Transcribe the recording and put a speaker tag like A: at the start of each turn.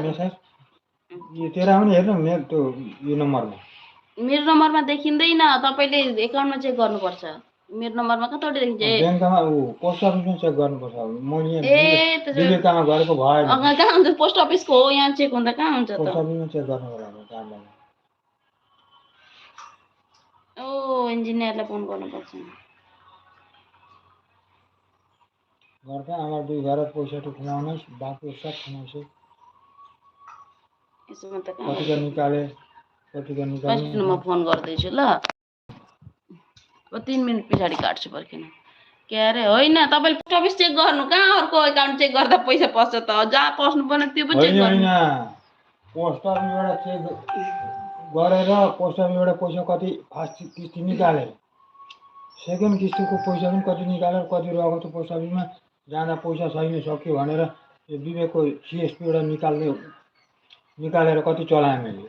A: message यो तेरा पनि हेर्नु मेरो त्यो यो नम्बरमा
B: मेरो नम्बरमा देखिँदैन तपाईले एकाउन्टमा चेक गर्नुपर्छ मेरो नम्बरमा कताबाट देखिन्छ
A: ब्याङ्कमा पोस्ट अफिसमा चेक गर्नुपर्छ म यहाँ विवेकामा गरेको भएन
B: कहाँ हुन्छ पोस्ट अफिसको हो यहाँ चेक हुँदा कहाँ हुन्छ त
A: पोस्ट अफिसमा चेक गर्नुपर्छ काम
B: ओ इन्जिनियरलाई फोन गर्नुपर्छ
A: गर्दा आमा दुई घर पैसा त कमाउनुहोस् बाँकी सब कमाउँछु
B: यसमा त
A: कतिको निकाले
B: म फोन गर्दैछु ल अब 3 मिनेट पछाडि काट्छु पर्खिनु के अरे होइन तपाईले पोस्ट अफिस चेक गर्नु कहाँ अर्को एकाउन्ट चेक गर्दा पैसा पस्छ त जहाँ पस्नु पर्ने त्यो पनि चेक गर्नु
A: पोस्ट अफिसबाट चेक गरेर पोस्ट अफिसबाट पैसा कति फर्स्ट किस्ती निकालेर सेकेन्ड किस्तीको पैसा पनि कति निकालेर कति रहेको छ पोस्ट अफिसमा जाँदा पैसा छैन सक्यो भनेर यो विवेकको सिएसपीबाट निकालेर कति चलाएँ मैले